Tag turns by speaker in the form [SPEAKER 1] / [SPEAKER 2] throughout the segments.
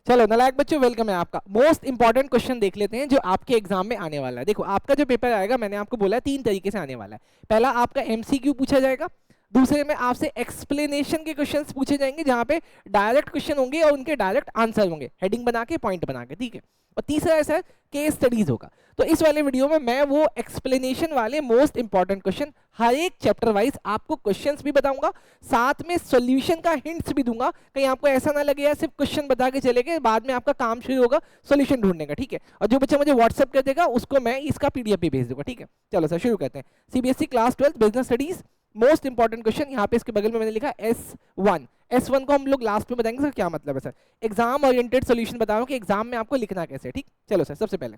[SPEAKER 1] चलो नालायक बच्चों, वेलकम है आपका। मोस्ट इंपॉर्टेंट क्वेश्चन देख लेते हैं जो आपके एग्जाम में आने वाला है। देखो आपका जो पेपर आएगा, मैंने आपको बोला है 3 तरीके से आने वाला है। पहला आपका एमसीक्यू पूछा जाएगा, दूसरे में आपसे एक्सप्लेनेशन के क्वेश्चंस पूछे जाएंगे जहां पे डायरेक्ट क्वेश्चन होंगे और उनके डायरेक्ट आंसर होंगे, हेडिंग बना के पॉइंट बना के, ठीक है। और तीसरा ऐसा है केस स्टडीज होगा। तो इस वाले वीडियो में मैं वो एक्सप्लेनेशन वाले मोस्ट इंपॉर्टेंट क्वेश्चन हर एक चैप्टर वाइज आपको क्वेश्चंस भी बताऊंगा, साथ में सॉल्यूशन का हिंट्स भी दूंगा। कहीं आपको ऐसा ना लगे यार सिर्फ क्वेश्चन बता के चले गए, बाद में आपका काम शुरू होगा सॉल्यूशन ढूंढने का, ठीक है। और जो बच्चा मुझे व्हाट्सएप कर देगा उसको मैं इसका पीडीएफ भी भेज दूंगा, ठीक है। चलो सर शुरू करते हैं। CBSE class 12 business studies most important question, यहाँ पे इसके बगल में मैंने लिखा S1। S1 को हम लोग लास्ट में बताएंगे सर क्या मतलब है। सर एग्जाम ओरिएंटेड सॉल्यूशन बता रहा हूँ कि एग्जाम में आपको लिखना कैसे है, ठीक। चलो सर सबसे पहले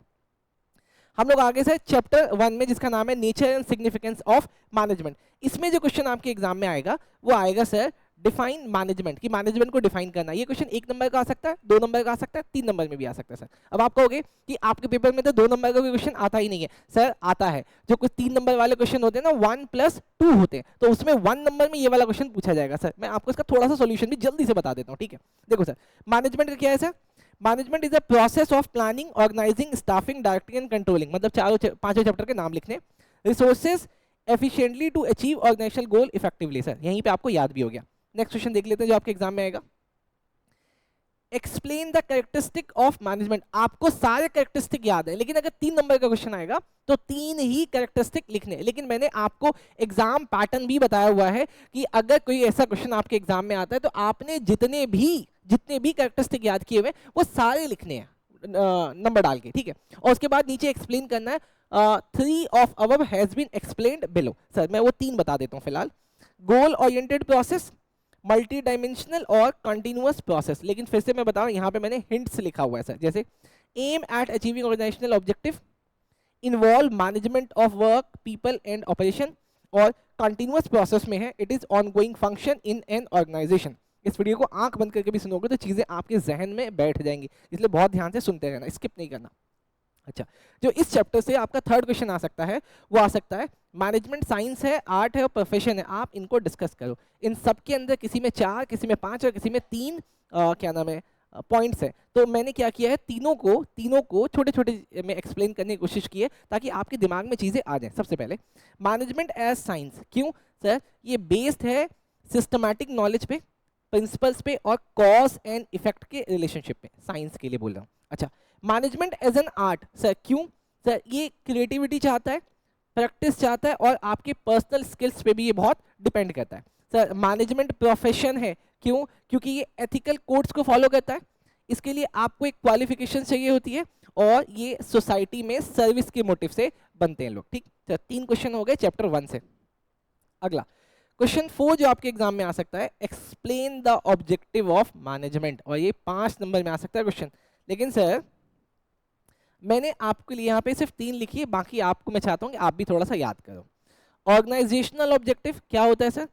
[SPEAKER 1] हम लोग आगे से चैप्टर 1 में जिसका नाम है nature and significance of management. इसमें जो क्वेश्चन आपके एग्जाम में आएगा वो आएगा सर डिफाइन मैनेजमेंट, कि मैनेजमेंट को डिफाइन करना। ये क्वेश्चन 1 नंबर का आ सकता है, 2 नंबर का आ सकता है, 3 नंबर में भी आ सकता है। सर अब आप कहोगे कि आपके पेपर में तो 2 नंबर का कोई क्वेश्चन आता ही नहीं है। सर आता है, जो कुछ 3 नंबर वाले क्वेश्चन होते हैं ना 1+2 होते हैं, तो उसमें 1 नंबर में ये वाला क्वेश्चन पूछा जाएगा। सर मैं आपको इसका थोड़ा सा सोल्यूशन भी जल्दी से बता देता हूँ, ठीक है। देखो सर मैनेजमेंट का क्या है sir, management is a process of planning, organising, staffing, directing and controlling, मतलब पांचों चैप्टर के नाम लिखने। Resources efficiently to achieve organisational goal effectively. Sir यहीं पे आपको याद भी हो गया। नेक्स्ट क्वेश्चन देख लेते हैं जो आपके एग्जाम में आएगा। Explain the characteristic of management. आपको सारे कैरेक्टरिस्टिक याद है, लेकिन अगर 3 नंबर का क्वेश्चन आएगा तो 3 ही कैरेक्टरिस्टिक लिखने। लेकिन मैंने आपको एग्जाम पैटर्न भी बताया हुआ है कि अगर कोई ऐसा क्वेश्चन आपके एग्जाम में आता है तो आपने जितने भी कैरेक्टरिस्टिक याद किए हुए वो सारे लिखने हैं नंबर डाल के, ठीक है। और उसके बाद नीचे एक्सप्लेन करना है 3 of above has been explained below. Sir मैं वो 3 बता देता हूँ फिलहाल। Goal oriented process, multi dimensional और कंटिन्यूअस प्रोसेस। लेकिन फिर से मैं बता रहा हूं, यहाँ पे मैंने हिंट्स लिखा हुआ है सर, जैसे aim at achieving organisational objective, involve management of work people and operation, और कंटिन्यूअस प्रोसेस में है it is ongoing function in an organisation. इस वीडियो को आंख बंद करके भी सुनोगे तो चीजें आपके जहन में बैठ जाएंगी, इसलिए बहुत ध्यान से सुनते रहना, स्किप नहीं करना। अच्छा, जो इस चैप्टर से आपका थर्ड क्वेश्चन आ सकता है वो आ सकता है मैनेजमेंट साइंस है, आर्ट है और प्रोफेशन है, आप इनको डिस्कस करो। इन सब के अंदर किसी में 4, किसी में 5 और किसी में 3 क्या नाम है पॉइंट्स है। तो मैंने क्या किया है, तीनों को छोटे छोटे में एक्सप्लेन करने की कोशिश की है ताकि आपके दिमाग में चीज़ें आ जाएं। सबसे पहले मैनेजमेंट एज साइंस, क्यों सर, ये बेस्ड है सिस्टमैटिक नॉलेज पे, प्रिंसिपल्स पे और कॉज एंड इफेक्ट के रिलेशनशिप पे, साइंस के लिए बोल रहा हूँ। अच्छा, management as an art sir, क्यों सर, ये क्रिएटिविटी चाहता है, प्रैक्टिस चाहता है और आपके पर्सनल स्किल्स पे भी ये बहुत डिपेंड करता है। सर मैनेजमेंट प्रोफेशन है, क्यों, क्योंकि ये एथिकल कोड्स को फॉलो करता है, इसके लिए आपको एक क्वालिफिकेशन चाहिए होती है और ये सोसाइटी में सर्विस के मोटिव से बनते हैं लोग, ठीक। सर 3 क्वेश्चन हो गए चैप्टर 1 से। अगला क्वेश्चन 4 जो आपके एग्जाम में आ सकता है, explain the objective of management, और ये 5 नंबर में आ सकता है क्वेश्चन। लेकिन सर मैंने आपके लिए यहाँ पे सिर्फ 3 लिखी है, बाकी आपको मैं चाहता हूँ कि आप भी थोड़ा सा याद करो। ऑर्गेनाइजेशनल ऑब्जेक्टिव क्या होता है सर,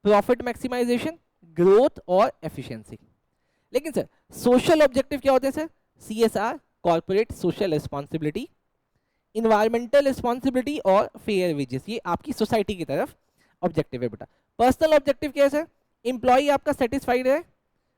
[SPEAKER 1] प्रॉफिट मैक्सिमाइजेशन, ग्रोथ और एफिशिएंसी। लेकिन सर सोशल ऑब्जेक्टिव क्या होते हैं sir, CSR, corporate social responsibility, environmental responsibility और फेयर वेजेस, ये आपकी सोसाइटी की तरफ ऑब्जेक्टिव है बेटा। पर्सनल ऑब्जेक्टिव क्या है सर, एम्प्लॉय आपका सेटिस्फाइड रहे,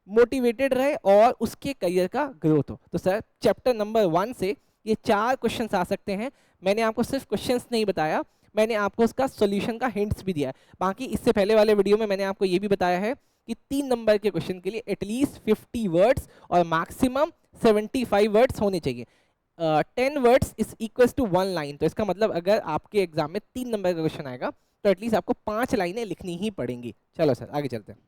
[SPEAKER 1] मोटिवेटेड रहे और उसके करियर का ग्रोथ हो। तो सर चैप्टर नंबर 1 से ये 4 क्वेश्चंस आ सकते हैं। मैंने आपको सिर्फ क्वेश्चंस नहीं बताया, मैंने आपको उसका सॉल्यूशन का हिंट्स भी दिया है। बाकी इससे पहले वाले वीडियो में मैंने आपको ये भी बताया है कि 3 नंबर के क्वेश्चन के लिए एटलीस्ट 50 वर्ड्स और मैक्सिमम 75 वर्ड्स होने चाहिए। 10 words is equal to 1 line. तो इसका मतलब अगर आपके एग्जाम में 3 नंबर का क्वेश्चन आएगा तो एटलीस्ट आपको 5 लाइनें लिखनी ही पड़ेंगी। चलो सर आगे चलते हैं।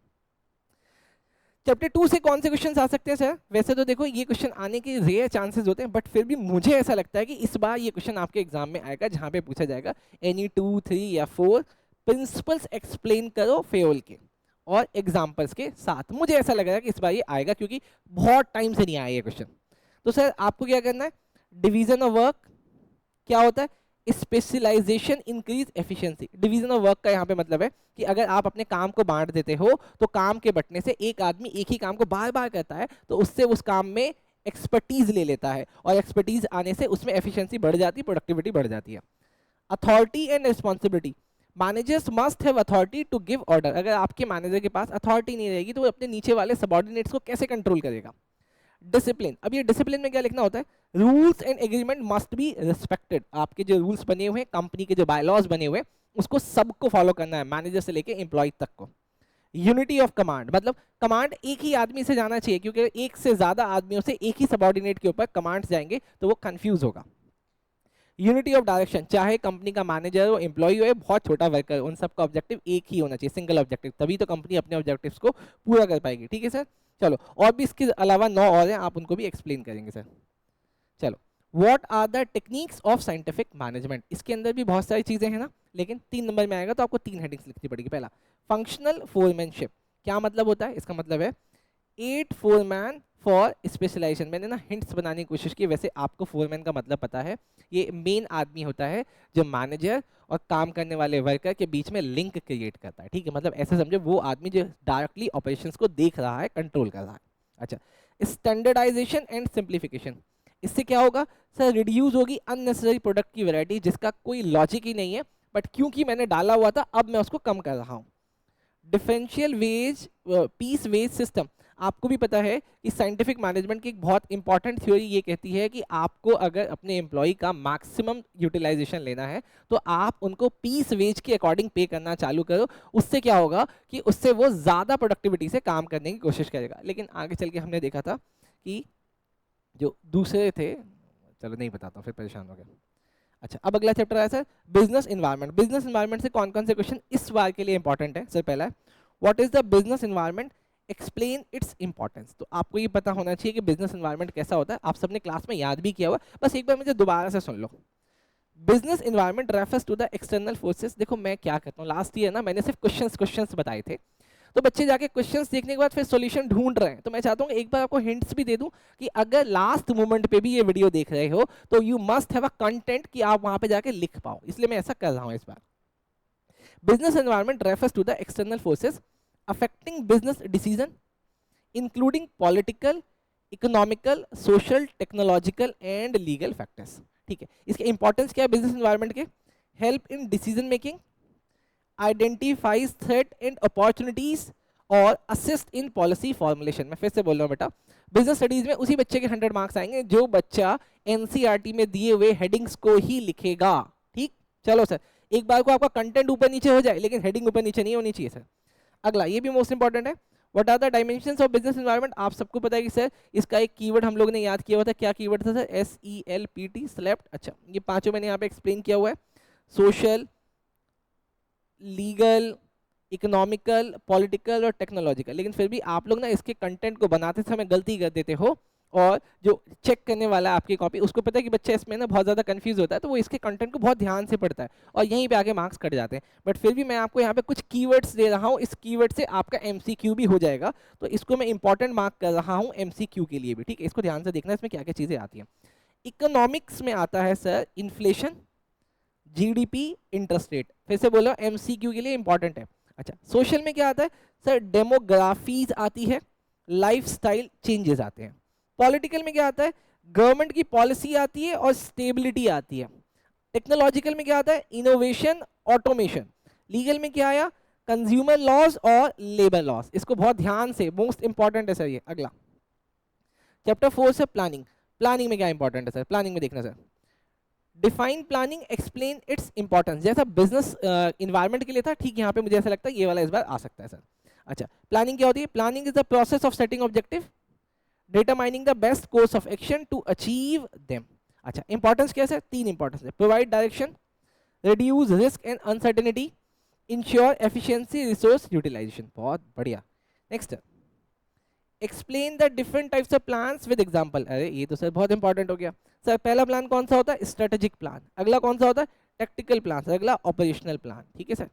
[SPEAKER 1] चैप्टर 2 से कौन से क्वेश्चंस आ सकते हैं सर, वैसे तो देखो ये क्वेश्चन आने के रेयर चांसेस होते हैं, बट फिर भी मुझे ऐसा लगता है कि इस बार ये क्वेश्चन आपके एग्जाम में आएगा जहां पे पूछा जाएगा एनी 2, 3 या 4 प्रिंसिपल्स एक्सप्लेन करो फेयोल के और एग्जाम्पल्स के साथ। मुझे ऐसा लग रहा है कि इस बार ये आएगा क्योंकि बहुत टाइम से नहीं आया ये क्वेश्चन। तो सर आपको क्या करना है, डिवीजन ऑफ वर्क क्या होता है, specialisation increase efficiency. Division of work का यहाँ पे मतलब है कि अगर आप अपने काम को बांट देते हो तो काम के बंटने से एक आदमी एक ही काम को बार बार करता है तो उससे उस काम में एक्सपर्टीज ले लेता है और एक्सपर्टीज आने से उसमें एफिशिएंसी बढ़ जाती है, प्रोडक्टिविटी बढ़ जाती है। Authority and responsibility, managers must have authority to give order. अगर आपके मैनेजर के पास अथॉरिटी नहीं रहेगी तो वो अपने नीचे वाले सबॉर्डिनेट्स को कैसे कंट्रोल करेगा। डिसिप्लिन, अब ये डिसिप्लिन में क्या लिखना होता है, rules and agreement must be respected, आपके जो रूल्स बने हुए हैं, कंपनी के जो बायलॉज बने हुए हैं, उसको सबको फॉलो करना है, मैनेजर से लेके एम्प्लॉय तक को। यूनिटी ऑफ कमांड, मतलब कमांड एक ही आदमी से जाना चाहिए, क्योंकि एक से ज्यादा आदमियों से एक ही सबॉर्डिनेट के ऊपर कमांड्स जाएंगे तो वो कंफ्यूज होगा। यूनिटी ऑफ डायरेक्शन, चाहे कंपनी का मैनेजर हो, एम्प्लॉय हो, बहुत छोटा वर्कर, उन सबका ऑब्जेक्टिव एक ही होना चाहिए, सिंगल ऑब्जेक्टिव, तभी तो कंपनी अपने ऑब्जेक्टिव्स को पूरा कर पाएगी। ठीक है सर, चलो, और भी इसके अलावा 9 और हैं, आप उनको भी एक्सप्लेन करेंगे सर। चलो, what are the techniques of scientific management, इसके अंदर भी बहुत सारी चीजें हैं ना, लेकिन 3 नंबर में आएगा तो आपको 3 हेडिंग्स लिखनी पड़ेगी। पहला, फंक्शनल फोरमैनशिप, क्या मतलब होता है, इसका मतलब है 8 फोरमैन फॉर स्पेशलाइजेशन। मैंने ना हिंट्स बनाने की कोशिश की, वैसे आपको फोरमैन का मतलब पता है, ये मेन आदमी होता है जो मैनेजर और काम करने वाले वर्कर के बीच में लिंक क्रिएट करता है। ठीक है, मतलब ऐसे समझो वो आदमी जो डायरेक्टली ऑपरेशंस को देख रहा है, कंट्रोल कर रहा है। अच्छा, स्टैंडर्डाइजेशन एंड सिंप्लीफिकेशन, इससे क्या होगा सर, रिड्यूस होगी अननेसेसरी प्रोडक्ट की वैरायटी जिसका कोई लॉजिक ही नहीं है, बट क्योंकि मैंने डाला हुआ था अब मैं उसको कम कर रहा हूँ। Differential wage piece wage system, आपको भी पता है कि साइंटिफिक मैनेजमेंट की एक बहुत इंपॉर्टेंट थ्योरी ये कहती है कि आपको अगर अपने एम्प्लॉय का मैक्सिमम यूटिलाइजेशन लेना है तो आप उनको पीस वेज के अकॉर्डिंग पे करना चालू करो। उससे क्या होगा कि उससे वो ज़्यादा प्रोडक्टिविटी से काम करने की कोशिश करेगा। लेकिन आगे चल के हमने देखा था कि जो दूसरे थे, चलो नहीं बताता फिर परेशान हो गया। अच्छा, अब अगला चैप्टर आया sir business environment. Business environment से कौन कौन से क्वेश्चन इस बार के लिए इंपॉर्टेंट है सर? पहला है what is the business environment, explain its importance. तो आपको ये पता होना चाहिए कि बिजनेस इन्वायरमेंट कैसा होता है, आप सबने क्लास में याद भी किया हुआ, बस एक बार मुझे दोबारा से सुन लो। Business environment refers to the external forces. देखो मैं क्या करता हूँ, लास्ट ईयर ना मैंने सिर्फ क्वेश्चंस बताए थे, तो बच्चे जाके क्वेश्चंस देखने के बाद फिर सॉल्यूशन ढूंढ रहे हैं। तो मैं चाहता हूँ एक बार आपको हिंट्स भी दे दूं कि अगर लास्ट मोमेंट पे भी ये वीडियो देख रहे हो तो you must have a content कि आप वहां पे जाके लिख पाओ, इसलिए मैं ऐसा कर रहा हूँ इस बार। Business environment refers to the external forces affecting business decision including political, economical, social, technological and legal factors. ठीक है, इसके इंपॉर्टेंस क्या है बिजनेस एनवायरनमेंट के? Help in decision making, identifies threat and opportunities और असिस्ट इन पॉलिसी फॉर्मुलेशन। मैं फिर से बोल रहा हूँ बेटा, बिजनेस स्टडीज में उसी बच्चे के 100 मार्क्स आएंगे जो बच्चा एनसीईआरटी में दिए हुए हेडिंग्स को ही लिखेगा। ठीक, चलो सर, एक बार को आपका कंटेंट ऊपर नीचे हो जाए लेकिन हेडिंग ऊपर नीचे नहीं होनी चाहिए सर। अगला, ये भी मोस्ट इंपॉर्टेंट है, what are the dimensions of business environment. आप सबको पता है कि सर इसका एक कीवर्ड हम लोग ने याद किया हुआ था, क्या कीवर्ड था सर? SELPT, slept. अच्छा, ये पांचों मैंने यहाँ पे एक्सप्लेन किया हुआ है, सोशल, लीगल, इकोनॉमिकल, पॉलिटिकल और टेक्नोलॉजिकल। लेकिन फिर भी आप लोग ना इसके कंटेंट को बनाते समय गलती कर देते हो, और जो चेक करने वाला है आपकी कॉपी उसको पता है कि बच्चा इसमें ना बहुत ज़्यादा कंफ्यूज होता है, तो वो इसके कंटेंट को बहुत ध्यान से पढ़ता है और यहीं पे आके मार्क्स कट जाते हैं। बट फिर भी मैं आपको यहाँ पे कुछ कीवर्ड्स दे रहा हूँ, इस कीवर्ड से आपका MCQ भी हो जाएगा, तो इसको मैं इंपॉर्टेंट मार्क कर रहा हूँ MCQ के लिए भी। ठीक है, इसको ध्यान से देखना, इसमें क्या क्या चीज़ें आती हैं। इकोनॉमिक्स में आता है sir inflation, GDP, interest rate. फिर से बोलो, MCQ के लिए इंपॉर्टेंट है। अच्छा, सोशल में क्या आता है सर? डेमोग्राफीज आती है, लाइफस्टाइल चेंजेस आते हैं। पॉलिटिकल में क्या आता है? गवर्नमेंट की पॉलिसी आती है और स्टेबिलिटी आती है। टेक्नोलॉजिकल में क्या आता है? Innovation, automation. लीगल में क्या आया? कंज्यूमर लॉज और लेबर लॉज। इसको बहुत ध्यान से, मोस्ट इंपॉर्टेंट है सर ये। अगला चैप्टर 4 से प्लानिंग। प्लानिंग में क्या इंपॉर्टेंट है सर? प्लानिंग में देखना sir, define planning, explain its importance. जैसा बिजनेस इन्वायरमेंट के लिए था, ठीक यहाँ पे मुझे ऐसा लगता है ये वाला इस बार आ सकता है सर। अच्छा, प्लानिंग क्या होती है? Planning is the process of setting objective, determining the best course of action to achieve them. अच्छा, इंपॉर्टेंस क्या है सर? 3 इंपॉर्टेंस है, provide direction, reduce risk and uncertainty, ensure efficiency, resource utilisation. बहुत बढ़िया। Next, explain the different types of plans with example. अरे ये तो sir बहुत इंपॉर्टेंट हो गया सर। पहला प्लान कौन सा होता है? Strategic plan. अगला कौन सा होता है? Tactical plan. अगला ऑपरेशनल प्लान। ठीक है सर,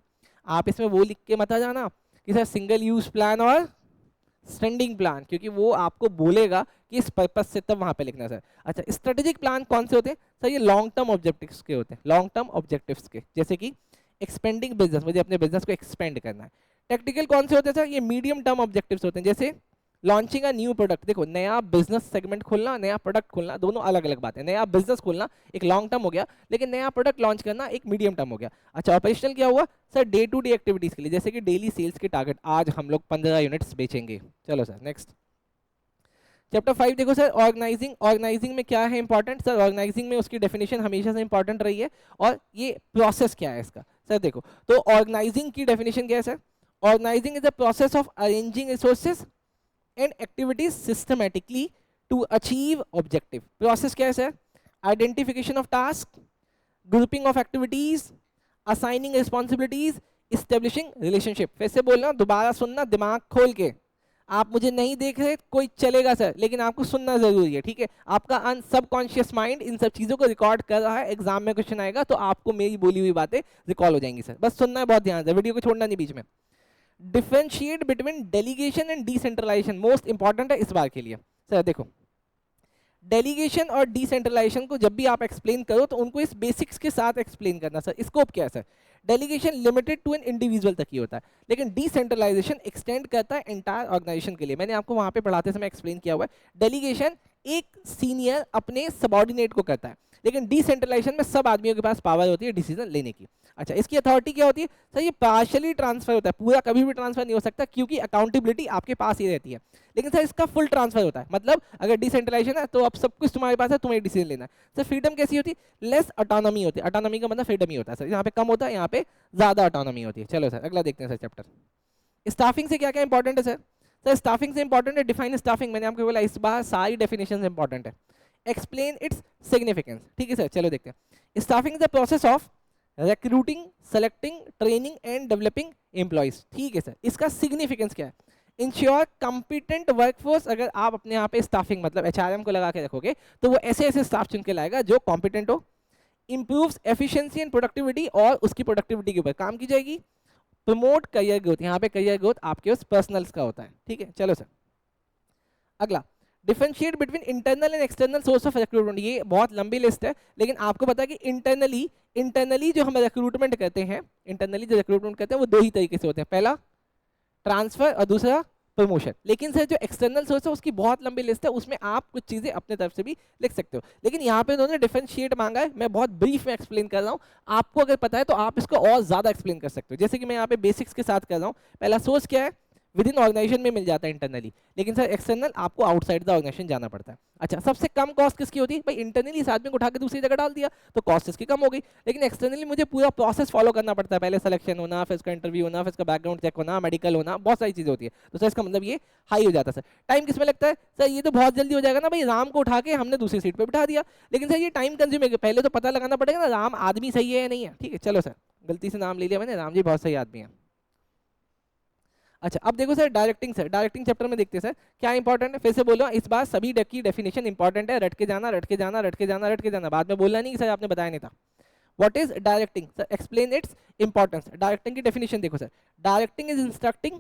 [SPEAKER 1] आप इसमें वो लिख के मत आ जाना कि सर सिंगल यूज प्लान और स्टैंडिंग प्लान, क्योंकि वो आपको बोलेगा कि इस पर्पस से, तब वहां पे लिखना सर। अच्छा, स्ट्रेटेजिक प्लान कौन से होते हैं सर? ये लॉन्ग टर्म ऑब्जेक्टिव्स के होते हैं, लॉन्ग टर्म ऑब्जेक्टिव्स के, जैसे कि एक्सपेंडिंग बिजनेस, मुझे अपने बिजनेस को एक्सपेंड करना है। टेक्निकल कौन से होते हैं सर? ये मीडियम टर्म ऑब्जेक्टिव्स होते हैं, जैसे लॉन्चिंग अ न्यू प्रोडक्ट। देखो, नया बिजनेस सेगमेंट खोलना, नया प्रोडक्ट खोलना, दोनों अलग अलग बात है। नया बिजनेस खोलना एक लॉन्ग टर्म हो गया, लेकिन नया प्रोडक्ट लॉन्च करना एक मीडियम टर्म हो गया। अच्छा, ऑपरेशनल क्या हुआ sir? Day to day activities के लिए, जैसे कि डेली सेल्स के टारगेट, आज हम लोग 15 यूनिट्स बेचेंगे। चलो सर नेक्स्ट, चैप्टर 5 देखो सर, ऑर्गेनाइजिंग। ऑर्गेनाइजिंग में क्या है इंपॉर्टेंट सर? ऑर्गेनाइजिंग में उसकी डेफिनेशन हमेशा से इंपॉर्टेंट रही है, और ये प्रोसेस क्या है इसका सर देखो। तो ऑर्गेनाइजिंग की डेफिनेशन क्या है sir? Organising is the process of arranging resources and activities systematically to achieve objective. Process क्या है sir? Identification of task, grouping of activities, assigning responsibilities, establishing relationship. फिर से बोलना, दोबारा सुनना दिमाग खोल के। आप मुझे नहीं देख रहे कोई चलेगा सर, लेकिन आपको सुनना जरूरी है, ठीक है? आपका सबकॉन्शियस माइंड इन सब चीजों को रिकॉर्ड कर रहा है, एग्जाम में क्वेश्चन आएगा तो आपको मेरी बोली हुई बातें रिकॉल हो जाएंगी सर। बस सुनना है बहुत ध्यान से, वीडियो को छोड़ना नहीं बीच में। Differentiate between delegation and decentralisation, most important है इस बार के लिए सर। देखो, डेलीगेशन और डिसेंट्रलाइजेशन को जब भी आप एक्सप्लेन करो तो उनको इस बेसिक्स के साथ एक्सप्लेन करना सर। स्कोप क्या है sir? Delegation limited to an individual तक ही होता है, लेकिन डिसेंट्रलाइजेशन एक्सटेंड करता है एंटायर ऑर्गेनाइजेशन के लिए। मैंने आपको वहां पे पढ़ाते समय एक्सप्लेन किया हुआ है। डेलीगेशन एक सीनियर अपने सबॉर्डिनेट को करता है, लेकिन डिसेंट्रलाइजेशन में सब आदमियों के पास पावर होती है डिसीजन लेने की। अच्छा, इसकी अथॉरिटी क्या होती है सर? ये पार्शियली ट्रांसफर होता है, पूरा कभी भी ट्रांसफर नहीं हो सकता, क्योंकि अकाउंटेबिलिटी आपके पास ही रहती है। लेकिन सर इसका फुल ट्रांसफर होता है, मतलब अगर डिसेंट्रलाइजेशन है तो अब सब कुछ तुम्हारे पास है, तुम्हें डिसीजन लेना है। सर फ्रीडम कैसी होती है? लेस ऑटोनॉमी होती है। ऑटोनॉमी का मतलब फ्रीडम ही होता है सर, यहाँ पे कम होता है, यहाँ पे ज्यादा ऑटोनॉमी होती है। चलो सर अगला देखते हैं सर चैप्टर। स्टाफिंग से क्या क्या इंपॉर्टेंट है सर? सर स्टाफिंग से इंपॉर्टेंट है डिफाइन स्टाफिंग। मैंने आपको बोला इस बार सारी डेफिनेशन इंपॉर्टेंट है। एक्सप्लेन इट्स सिग्निफिकेंस, ठीक है सर। चलो देखते हैं। Staffing is the process of recruiting, selecting, training and developing employees, ठीक है सर। इसका सिग्निफिकेंस क्या है? Ensure competent workforce. अगर आप अपने यहाँ पे स्टाफिंग मतलब एचआरएम को लगा के रखोगे तो वो ऐसे ऐसे स्टाफ चुन के लाएगा जो कॉम्पिटेंट हो। इंप्रूव्स एफिशिएंसी एंड प्रोडक्टिविटी, और उसकी प्रोडक्टिविटी के ऊपर काम की जाएगी। प्रमोट करियर ग्रोथ, यहाँ पे करियर ग्रोथ आपके उस पर्सनल्स का होता है, ठीक है। चलो सर अगला, differentiate between internal and external source of recruitment. ये बहुत लंबी लिस्ट है, लेकिन आपको पता है कि इंटरनली जो हम रिक्रूटमेंट करते हैं, इंटरनली जो रिक्रूटमेंट करते हैं वो दो ही तरीके से होते हैं, पहला ट्रांसफर और दूसरा प्रमोशन। लेकिन सर जो एक्सटर्नल सोर्स है उसकी बहुत लंबी लिस्ट है, उसमें आप कुछ चीजें अपने तरफ से भी लिख सकते हो, लेकिन यहाँ पे उन्होंने डिफरेंशिएट मांगा है। मैं बहुत ब्रीफ में एक्सप्लेन कर रहा हूँ, आपको अगर पता है तो आप इसको और ज्यादा एक्सप्लेन कर सकते हो, जैसे कि मैं यहाँ पे बेसिक्स के साथ कर रहा हूँ। पहला सोर्स क्या है? विद इन ऑर्गेनाइजेशन में मिल जाता है इंटरनली, लेकिन सर एक्सटर्नल आपको आउटसाइड द ऑर्गेनाइजेशन जाना पड़ता है। अच्छा, सबसे कम कॉस्ट किसकी होती है भाई? इंटरनली इस आदमी को उठा के दूसरी जगह डाल दिया तो कॉस्ट इसकी कम हो गई, लेकिन एक्सटर्नली मुझे पूरा प्रोसेस फॉलो करना पड़ता है, पहले सिलेक्शन होना, फिर इसका इंटरव्यू होना, फिर इसका बैकग्राउंड चेक होना, मेडिकल होना, बहुत सारी चीजें होती है। तो सर इसका मतलब ये हाई हो जाता है। सर टाइम किस में लगता है? सर ये तो बहुत जल्दी हो जाएगा ना भाई, राम को उठा के हमने दूसरी सीट पर बिठा दिया, लेकिन सर ये टाइम कंज्यूमिंग है, पहले तो पता लगाना पड़ेगा ना राम आदमी सही है या नहीं है, ठीक है। चलो सर गलती से नाम ले लिया मैंने, राम जी बहुत सही आदमी है। अच्छा अब देखो sir directing. Sir directing chapter में देखते हैं सर क्या इंपॉर्टेंट है। फिर से बोलो, इस बार सभी की डेफिनेशन इंपॉर्टेंट है, रट के जाना रट के जाना रट के जाना रट के जाना, बाद में बोलना नहीं कि सर आपने बताया नहीं था। What is directing? Sir explain its importance. Directing की डेफिनेशन देखो sir, directing is instructing,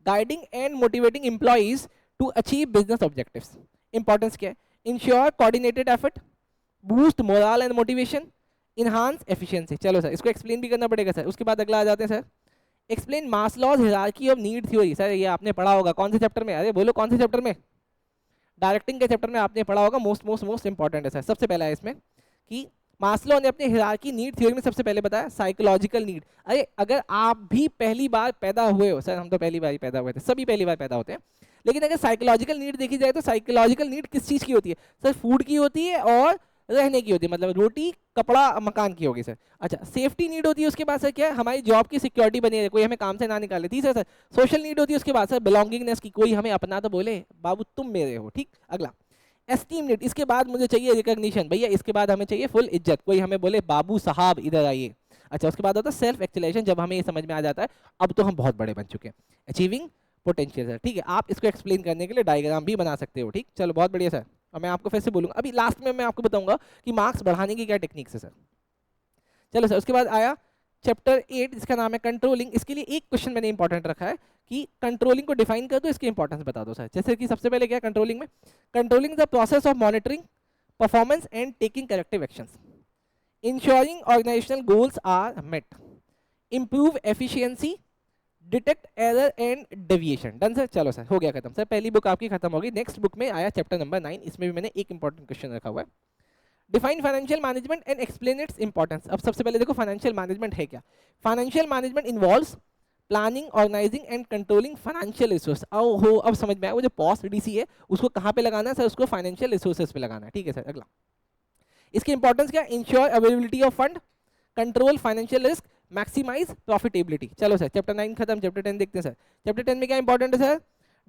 [SPEAKER 1] guiding and motivating employees to achieve business objectives. Importance क्या है? Ensure coordinated effort, boost morale and motivation, enhance efficiency. चलो sir इसको explain भी करना पड़ेगा sir. उसके बाद अगला आ जाते हैं sir, explain Maslow's hierarchy of need theory. Sir ये आपने पढ़ा होगा, कौन से चैप्टर में? अरे बोलो कौन से चैप्टर में? डायरेक्टिंग के चैप्टर में आपने पढ़ा होगा। मोस्ट इंपॉर्टेंट है सर। सबसे पहला है इसमें कि मास्लो ने अपने हायरार्की नीड थ्योरी में सबसे पहले बताया साइकोलॉजिकल नीड। अरे अगर आप भी पहली बार पैदा हुए हो, सर हम तो पहली बार ही पैदा हुए थे, सभी पहली बार पैदा होते हैं, लेकिन अगर साइकोलॉजिकल नीड देखी जाए तो साइकोलॉजिकल नीड किस चीज की होती है? सर फूड की होती है और रहने की होती है, मतलब रोटी कपड़ा मकान की होगी सर। अच्छा, सेफ्टी नीड होती है, उसके बाद सर क्या है? हमारी जॉब की सिक्योरिटी बनी रहे, कोई हमें काम से ना निकाले। तीसरा सर सोशल नीड होती है, उसके बाद सर बिलोंगिंगनेस की, कोई हमें अपना तो बोले बाबू तुम मेरे हो, ठीक। अगला एस्टीम नीड, इसके बाद मुझे चाहिए रिकॉग्निशन भैया, इसके बाद हमें चाहिए फुल इज्जत, कोई हमें बोले बाबू साहब इधर आइए। अच्छा उसके बाद होता है सेल्फ एक्चुअलाइजेशन, जब हमें ये समझ में आ जाता है अब तो हम बहुत बड़े बन चुके हैं। अचीविंग पोटेंशियल सर, ठीक है। आप इसको एक्सप्लेन करने के लिए डायग्राम भी बना सकते हो, ठीक। चलो बहुत बढ़िया सर, और मैं आपको फिर से बोलूँगा अभी लास्ट में, मैं आपको बताऊंगा कि मार्क्स बढ़ाने की क्या टेक्निक्स है सर। चलो सर उसके बाद आया चैप्टर 8 जिसका नाम है कंट्रोलिंग। इसके लिए एक क्वेश्चन मैंने इंपॉर्टेंट रखा है कि कंट्रोलिंग को डिफाइन कर दो, इसकी इंपॉर्टेंस बता दो सर। जैसे कि सबसे पहले क्या है कंट्रोलिंग में? Controlling the process of monitoring performance and taking corrective actions, ensuring organisational goals are met, improve efficiency, detect error and deviation. Done sir. चलो सर हो गया खत्म सर, पहली बुक आपकी खत्म होगी। नेक्स्ट बुक में आया चैप्टर नंबर 9, इसमें भी मैंने एक इंपॉर्टेंट क्वेश्चन रखा हुआ है, define financial management and explain its importance. अब सबसे पहले देखो फाइनेंशियल मैनेजमेंट है क्या। Financial management involves planning, organising and controlling financial resource. अब समझ में आया, वो जो पॉस्ट डीसी है उसको कहाँ पे लगाना है सर, उसको फाइनेंशियल रिसोर्सेज पे लगाना है। ठीक है सर, अगला इसकी इंपॉर्टेंस क्या, ensure availability of fund, control financial risk, maximise profitability. चलो सर चैप्टर 9 खत्म, चैप्टर 10 देखते हैं सर। चैप्टर 10 में क्या इंपॉर्टेंट है sir,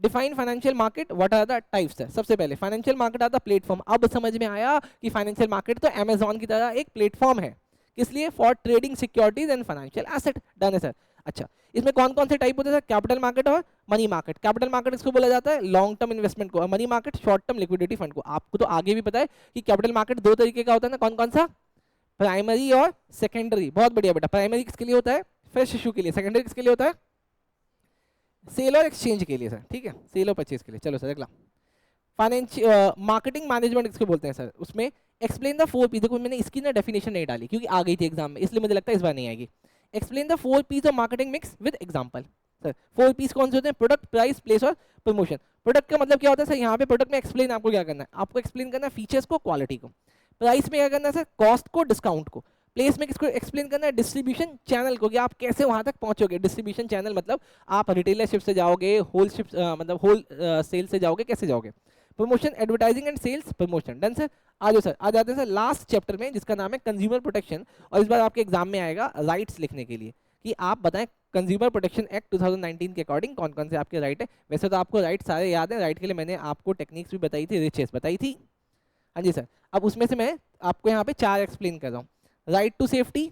[SPEAKER 1] define financial market, what are the types है। सबसे पहले financial market are the platform. अब समझ में आया कि फाइनेंशियल मार्केट तो अमेजॉन की तरह एक प्लेटफॉर्म है, किस लिए, for trading securities and financial asset. Done है सर। अच्छा इसमें कौन कौन से टाइप होते हैं सर, कैपिटल मार्केट और मनी मार्केट। कैपिटल मार्केट इसको बोला जाता है लॉन्ग टर्म इन्वेस्टमेंट को, और money market short term liquidity fund को। आपको तो आगे भी पता है कि कैपिटल मार्केट दो तरीके का होता है ना, कौन कौन सा, प्राइमरी और सेकेंडरी। बहुत बढ़िया बेटा, प्राइमरी किसके लिए होता है, फ्रेश इशू के लिए, सेकेंडरी किसके लिए होता है, सेल और एक्सचेंज के लिए सर। ठीक है, सेल और परचेज के लिए। चलो सर अगला, फाइनेंशियल मार्केटिंग मैनेजमेंट किसको बोलते हैं सर, उसमें एक्सप्लेन द 4 पी। देखो मैंने इसकी ना डेफिनेशन नहीं डाली क्योंकि आ गई थी एग्जाम में, इसलिए मुझे लगता है इस बार नहीं आएगी। Explain the 4 Ps of marketing mix with example. Sir 4 Ps कौन से होते हैं, प्रोडक्ट, प्राइस, प्लेस और प्रमोशन। प्रोडक्ट का मतलब क्या होता है सर, यहाँ पे प्रोडक्ट में एक्सप्लेन आपको क्या करना है, आपको एक्सप्लेन करना है फीचर्स को, क्वालिटी को। प्राइस में क्या करना है सर, कॉस्ट को, डिस्काउंट को। प्लेस में किसको एक्सप्लेन करना है, डिस्ट्रीब्यूशन चैनल को, कि आप कैसे वहां तक पहुंचोगे। डिस्ट्रीब्यूशन चैनल मतलब आप रिटेलरशिप से जाओगे, होल शिप मतलब होल सेल से जाओगे, कैसे जाओगे। Promotion, advertising and sales promotion. Done sir. आ जाओ सर, आ जाते हैं सर लास्ट चैप्टर में जिसका नाम है कंज्यूमर प्रोटेक्शन। और इस बार आपके एग्जाम में आएगा राइट्स लिखने के लिए, कि आप बताएं कंज्यूमर प्रोटेक्शन एक्ट 2019 के अकॉर्डिंग कौन कौन से आपके राइट है। वैसे तो आपको राइट सारे याद है, राइट के लिए मैंने आपको टेक्निक्स भी बताई थी, रिचेस बताई थी। हाँ जी सर। अब उसमें से मैं आपको यहाँ पे 4 एक्सप्लेन कर रहा हूँ, right to safety,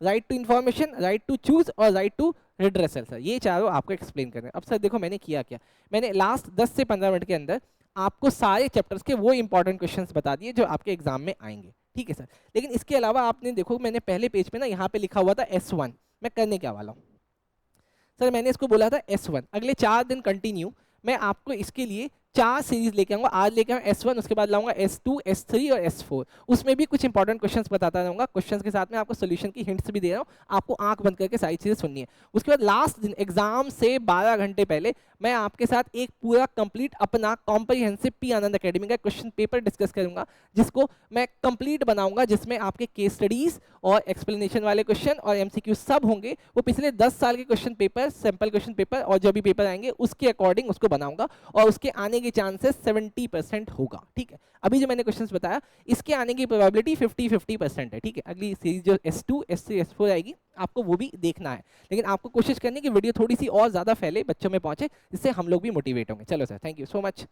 [SPEAKER 1] right to information, right to choose और राइट टू रिड्रेसल। सर ये चारों आपको एक्सप्लेन करने हैं। अब सर देखो मैंने किया क्या, मैंने लास्ट 10 से 15 मिनट के अंदर आपको सारे चैप्टर्स के वो इंपॉर्टेंट क्वेश्चंस बता दिए जो आपके एग्जाम में आएंगे। ठीक है सर। लेकिन इसके अलावा आपने देखो मैंने पहले पेज पे ना यहाँ पे लिखा हुआ था S1, मैं करने क्या वाला हूँ सर, मैंने इसको बोला था S1। अगले 4 दिन कंटिन्यू मैं आपको इसके लिए 4 सीरीज लेके आऊंगा। आज लेके आऊंगा S1, उसके बाद लाऊंगा S2, S3 और S4। उसमें भी कुछ इंपॉर्टेंट क्वेश्चंस बताता रहूंगा, क्वेश्चंस के साथ में आपको सोल्यूशन की हिंट्स भी दे रहा हूँ। आपको आंख बंद करके सारी चीजें सुननी है। उसके बाद लास्ट दिन एग्जाम से 12 घंटे पहले मैं आपके साथ एक पूरा कंप्लीट अपना कॉम्प्रिहेंसिव पी आनंद अकेडमी का क्वेश्चन पेपर डिस्कस करूंगा, जिसको मैं कंप्लीट बनाऊंगा, जिसमें आपके केस स्टडीज और एक्सप्लेनेशन वाले क्वेश्चन और MCQ सब होंगे। वो पिछले 10 साल के question paper, sample question paper और जो भी पेपर आएंगे उसके अकॉर्डिंग उसको बनाऊंगा, और उसके आने के चांसेस 70% होगा। ठीक है, अभी जो मैंने क्वेश्चंस बताया इसके आने की प्रोबेबिलिटी 50-50% है। ठीक है, अगली सीरीज जो S2, S3, S4 आएगी आपको वो भी देखना है, लेकिन आपको कोशिश करनी है कि वीडियो थोड़ी सी और ज्यादा फैले, बच्चों में पहुंचे, जिससे हम लोग भी मोटिवेट होंगे। चलो sir, thank you so much.